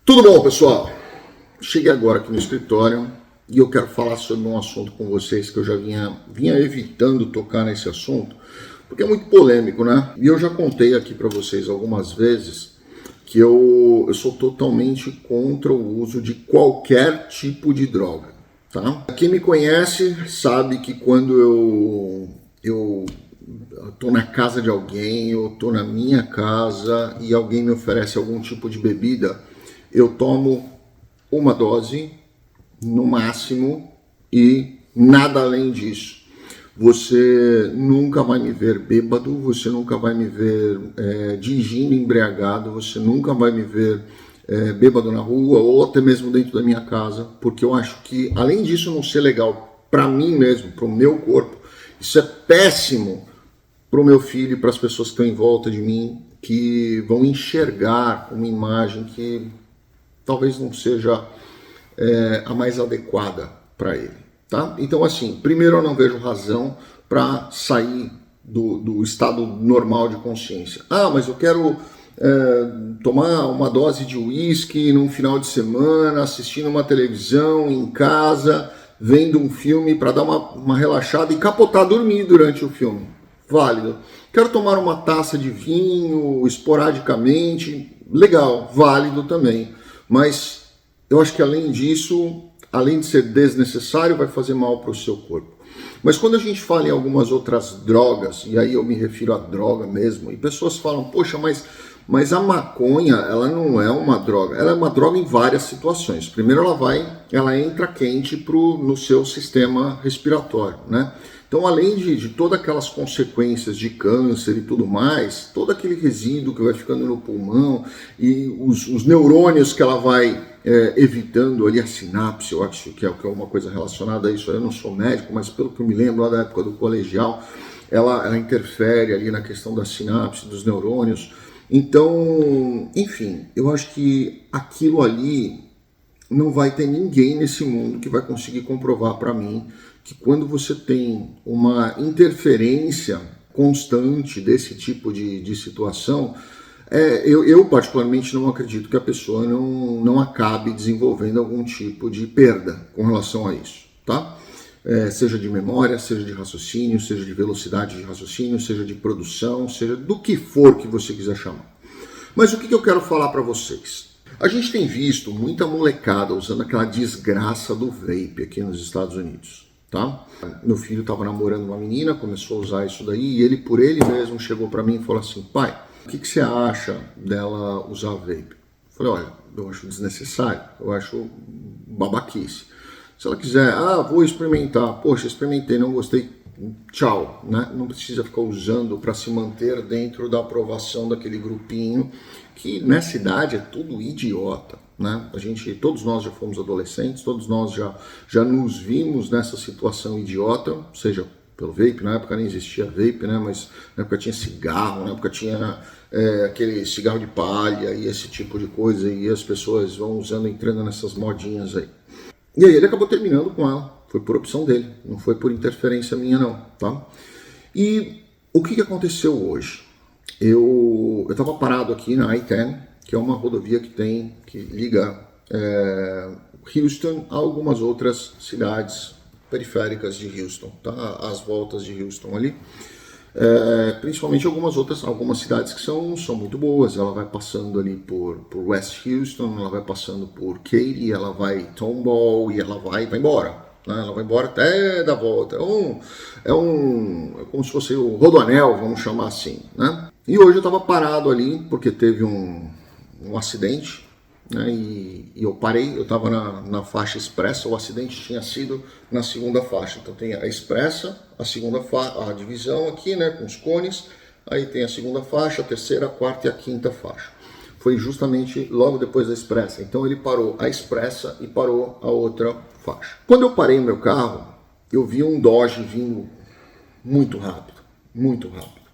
Tudo bom, pessoal? Cheguei agora aqui no escritório e eu quero falar sobre um assunto com vocês que eu já vinha evitando tocar nesse assunto, porque é muito polêmico, né? E eu já contei aqui para vocês algumas vezes que eu sou totalmente contra o uso de qualquer tipo de droga, tá? Quem me conhece sabe que quando eu tô na casa de alguém, eu tô na minha casa e alguém me oferece algum tipo de bebida, eu tomo uma dose no máximo e nada além disso. Você nunca vai me ver bêbado, você nunca vai me ver dirigindo embriagado, você nunca vai me ver bêbado na rua ou até mesmo dentro da minha casa, porque eu acho que, além disso não ser legal para mim mesmo, para o meu corpo, isso é péssimo para o meu filho e para as pessoas que estão em volta de mim, que vão enxergar uma imagem que talvez não seja a mais adequada para ele, tá? Então, assim, primeiro eu não vejo razão para sair do estado normal de consciência. Ah, mas eu quero tomar uma dose de uísque num final de semana, assistindo uma televisão, em casa, vendo um filme para dar uma relaxada e capotar, dormir durante o filme. Válido. Quero tomar uma taça de vinho esporadicamente, legal, válido também. Mas eu acho que além disso, além de ser desnecessário, vai fazer mal para o seu corpo. Mas quando a gente fala em algumas outras drogas, e aí eu me refiro à droga mesmo, e pessoas falam, poxa, mas a maconha, ela não é uma droga, ela é uma droga em várias situações. Primeiro ela entra quente no seu sistema respiratório, né? Então, além de todas aquelas consequências de câncer e tudo mais, todo aquele resíduo que vai ficando no pulmão e os neurônios que ela vai evitando ali, a sinapse, eu acho que é uma coisa relacionada a isso. Eu não sou médico, mas pelo que eu me lembro lá da época do colegial, ela interfere ali na questão da sinapse, dos neurônios. Então, enfim, eu acho que aquilo ali não vai ter ninguém nesse mundo que vai conseguir comprovar para mim que quando você tem uma interferência constante desse tipo de situação, eu particularmente não acredito que a pessoa não acabe desenvolvendo algum tipo de perda com relação a isso, tá? Seja de memória, seja de raciocínio, seja de velocidade de raciocínio, seja de produção, seja do que for que você quiser chamar. Mas o que eu quero falar para vocês? A gente tem visto muita molecada usando aquela desgraça do vape aqui nos Estados Unidos, tá? Meu filho estava namorando uma menina, começou a usar isso daí e ele por ele mesmo chegou para mim e falou assim, pai, o que você acha dela usar vape? Eu falei, olha, eu acho desnecessário, eu acho babaquice. Se ela quiser, vou experimentar, poxa, experimentei, não gostei, tchau, né? Não precisa ficar usando para se manter dentro da aprovação daquele grupinho que nessa idade é tudo idiota, né? Todos nós já fomos adolescentes, todos nós já nos vimos nessa situação idiota, seja pelo vape, na época nem existia vape, né? Mas na época tinha cigarro, na época tinha aquele cigarro de palha e esse tipo de coisa, e as pessoas vão usando, entrando nessas modinhas aí. E aí ele acabou terminando com ela, foi por opção dele, não foi por interferência minha não, tá? E o que aconteceu hoje? Eu estava parado aqui na I-10, que é uma rodovia que liga Houston a algumas outras cidades periféricas de Houston, tá? As voltas de Houston ali. Principalmente algumas cidades que são muito boas. Ela vai passando ali por West Houston, ela vai passando por Katy, ela vai Tomball e ela vai embora, né? Ela vai embora até dar volta. É como se fosse o Rodoanel, vamos chamar assim, né? E hoje eu estava parado ali porque teve um acidente, né? E eu parei, eu estava na faixa expressa, o acidente tinha sido na segunda faixa, então tem a expressa, a divisão aqui, né, com os cones, aí tem a segunda faixa, a terceira, a quarta e a quinta faixa. Foi justamente logo depois da expressa, então ele parou a expressa e parou a outra faixa. Quando eu parei o meu carro, eu vi um Dodge vindo muito rápido, muito rápido.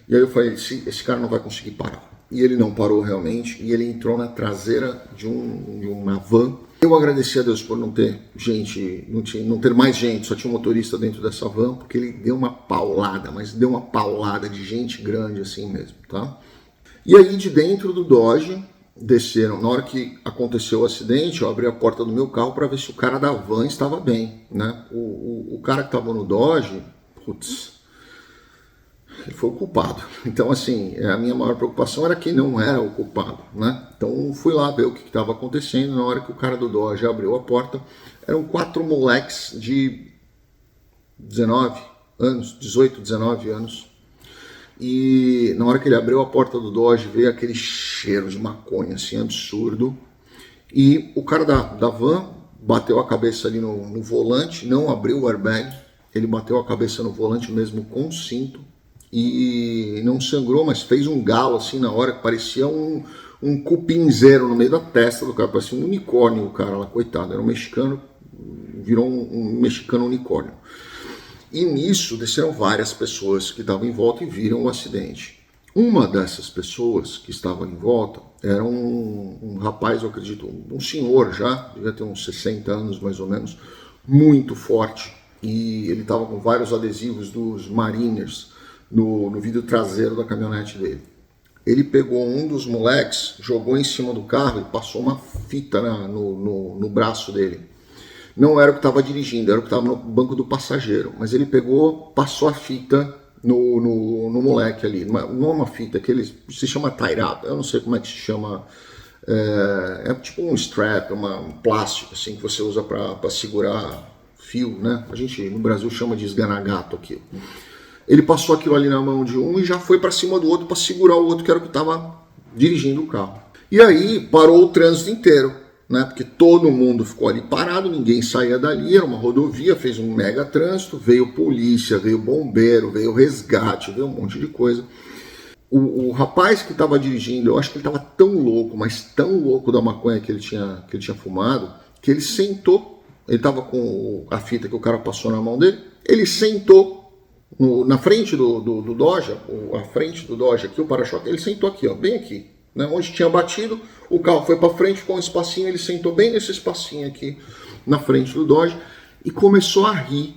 E aí eu falei, esse cara não vai conseguir parar. E ele não parou realmente, e ele entrou na traseira de uma van. Eu agradeci a Deus por não ter gente, não ter mais gente, só tinha um motorista dentro dessa van, porque ele deu uma paulada, mas deu uma paulada de gente grande assim mesmo, tá? E aí de dentro do Dodge, desceram. Na hora que aconteceu o acidente, eu abri a porta do meu carro para ver se o cara da van estava bem, né? O cara que estava no Dodge, putz, ele foi o culpado. Então, assim, a minha maior preocupação era que não era o culpado, né? Então, fui lá ver o que estava acontecendo. Na hora que o cara do Dodge abriu a porta, eram 4 moleques de 19 anos, 18, 19 anos. E na hora que ele abriu a porta do Dodge, veio aquele cheiro de maconha, assim, absurdo. E o cara da van bateu a cabeça ali no volante, não abriu o airbag, ele bateu a cabeça no volante mesmo com cinto. E não sangrou, mas fez um galo assim na hora, que parecia um cupinzeiro no meio da testa do cara, parecia um unicórnio o cara lá, coitado, era um mexicano, virou um mexicano unicórnio. E nisso desceram várias pessoas que estavam em volta e viram o acidente. Uma dessas pessoas que estava em volta era um rapaz, eu acredito, um senhor já, devia ter uns 60 anos mais ou menos, muito forte, e ele estava com vários adesivos dos Mariners no vidro traseiro da caminhonete dele. Ele pegou um dos moleques, jogou em cima do carro e passou uma fita no braço dele. Não era o que estava dirigindo, era o que estava no banco do passageiro. Mas ele pegou, passou a fita no moleque ali. Não é uma fita, que ele se chama tie-up, eu não sei como é que se chama. É tipo um strap, um plástico assim, que você usa para segurar fio, né? A gente no Brasil chama de esganagato aqui. Ele passou aquilo ali na mão de um e já foi para cima do outro para segurar o outro, que era o que estava dirigindo o carro. E aí parou o trânsito inteiro, né? Porque todo mundo ficou ali parado, ninguém saía dali, era uma rodovia, fez um mega trânsito, veio polícia, veio bombeiro, veio resgate, veio um monte de coisa. O rapaz que estava dirigindo, eu acho que ele estava tão louco, mas tão louco da maconha que ele tinha fumado, que ele sentou, ele estava com a fita que o cara passou na mão dele, ele sentou na frente do Dodge, a frente do Dodge aqui, o para-choque, ele sentou aqui, ó, bem aqui, né, onde tinha batido, o carro foi para frente com um espacinho, ele sentou bem nesse espacinho aqui, na frente do Dodge, e começou a rir.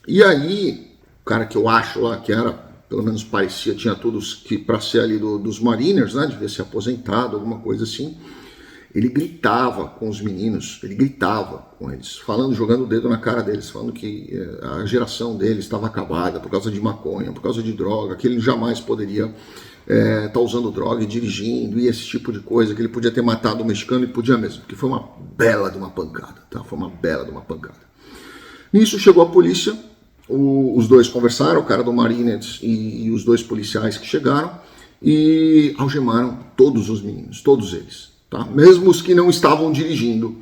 E aí, o cara que eu acho lá, que era, pelo menos parecia, tinha todos que para ser ali dos Mariners, né, devia ser aposentado, alguma coisa assim, ele gritava com os meninos, ele gritava com eles, falando, jogando o dedo na cara deles, falando que a geração deles estava acabada por causa de maconha, por causa de droga, que ele jamais poderia estar usando droga e dirigindo e esse tipo de coisa, que ele podia ter matado o mexicano e podia mesmo, porque foi uma bela de uma pancada, tá? Foi uma bela de uma pancada. Nisso chegou a polícia, os dois conversaram, o cara do Mariners e os dois policiais que chegaram, e algemaram todos os meninos, todos eles. Tá? Mesmo os que não estavam dirigindo,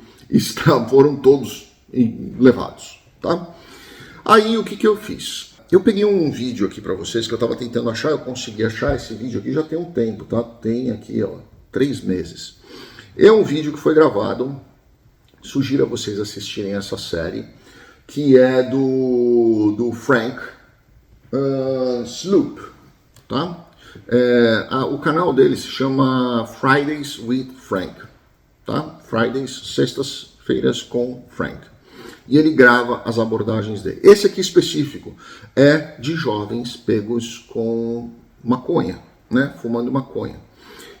foram todos levados. Tá? Aí o que eu fiz? Eu peguei um vídeo aqui para vocês que eu estava tentando achar, eu consegui achar esse vídeo aqui já tem um tempo, tá? Tem aqui, ó, 3 meses. É um vídeo que foi gravado, sugiro a vocês assistirem essa série, que é do Frank Sloop, tá? O canal dele se chama Fridays with Frank, tá? Fridays, sextas-feiras com Frank. E ele grava as abordagens dele. Esse aqui específico é de jovens pegos com maconha, né? Fumando maconha.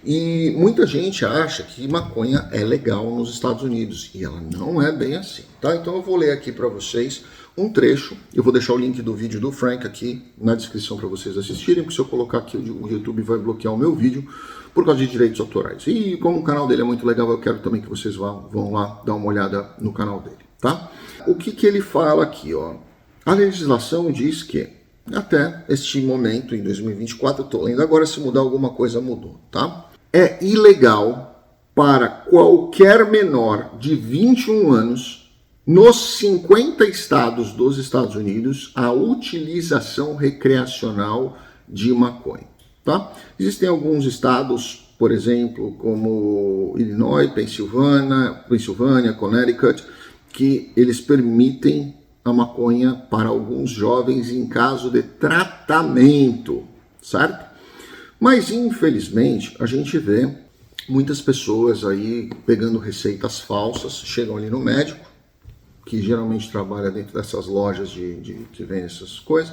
E muita gente acha que maconha é legal nos Estados Unidos. E ela não é bem assim, tá? Então eu vou ler aqui para vocês um trecho. Eu vou deixar o link do vídeo do Frank aqui na descrição para vocês assistirem, porque se eu colocar aqui o YouTube vai bloquear o meu vídeo por causa de direitos autorais. E como o canal dele é muito legal, eu quero também que vocês vão lá dar uma olhada no canal dele, tá? O que ele fala aqui, ó? A legislação diz que até este momento, em 2024, eu estou lendo agora, se mudar alguma coisa, mudou, tá? É ilegal para qualquer menor de 21 anos, nos 50 estados dos Estados Unidos, a utilização recreacional de maconha, tá? Existem alguns estados, por exemplo, como Illinois, Pensilvânia, Connecticut, que eles permitem a maconha para alguns jovens em caso de tratamento, certo? Mas, infelizmente, a gente vê muitas pessoas aí pegando receitas falsas, chegam ali no médico, que geralmente trabalha dentro dessas lojas que vendem essas coisas,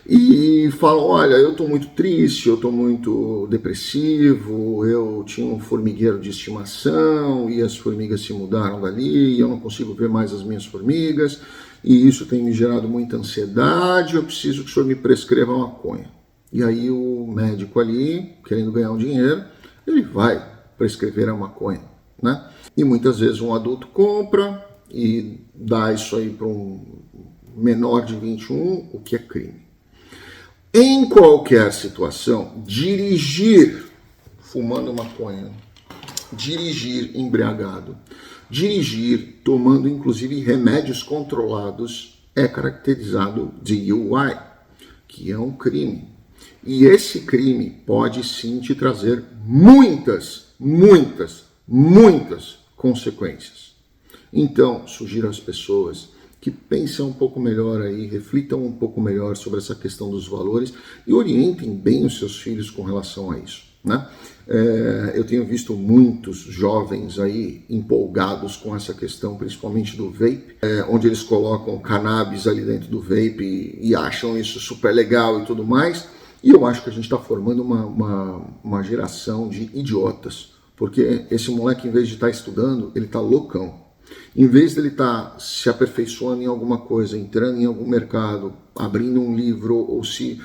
e falam, olha, eu estou muito triste, eu estou muito depressivo, eu tinha um formigueiro de estimação e as formigas se mudaram dali e eu não consigo ver mais as minhas formigas e isso tem me gerado muita ansiedade, eu preciso que o senhor me prescreva maconha. E aí o médico ali, querendo ganhar um dinheiro, ele vai prescrever a maconha, né? E muitas vezes um adulto compra e dá isso aí para um menor de 21, o que é crime. Em qualquer situação, dirigir fumando maconha, dirigir embriagado, dirigir tomando inclusive remédios controlados é caracterizado de DUI, que é um crime. E esse crime pode sim te trazer muitas consequências. Então, sugiro às pessoas que pensem um pouco melhor aí, reflitam um pouco melhor sobre essa questão dos valores e orientem bem os seus filhos com relação a isso, né? Eu tenho visto muitos jovens aí empolgados com essa questão, principalmente do vape, onde eles colocam cannabis ali dentro do vape e acham isso super legal e tudo mais. E eu acho que a gente está formando uma geração de idiotas, porque esse moleque, em vez de estar estudando, ele está loucão. Em vez de ele estar se aperfeiçoando em alguma coisa, entrando em algum mercado, abrindo um livro ou se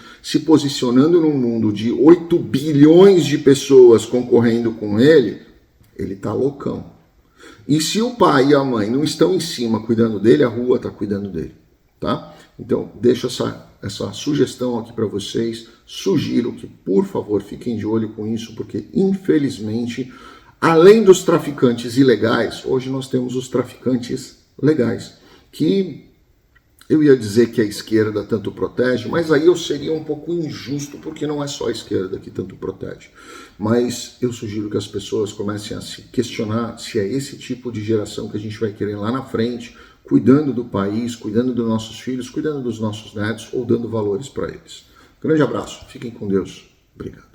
posicionando num mundo de 8 bilhões de pessoas concorrendo com ele está loucão. E se o pai e a mãe não estão em cima cuidando dele, a rua está cuidando dele, tá? Então, deixo essa sugestão aqui para vocês. Sugiro que, por favor, fiquem de olho com isso, porque, infelizmente, além dos traficantes ilegais, hoje nós temos os traficantes legais, que eu ia dizer que a esquerda tanto protege, mas aí eu seria um pouco injusto, porque não é só a esquerda que tanto protege. Mas eu sugiro que as pessoas comecem a se questionar se é esse tipo de geração que a gente vai querer lá na frente, cuidando do país, cuidando dos nossos filhos, cuidando dos nossos netos ou dando valores para eles. Grande abraço, fiquem com Deus. Obrigado.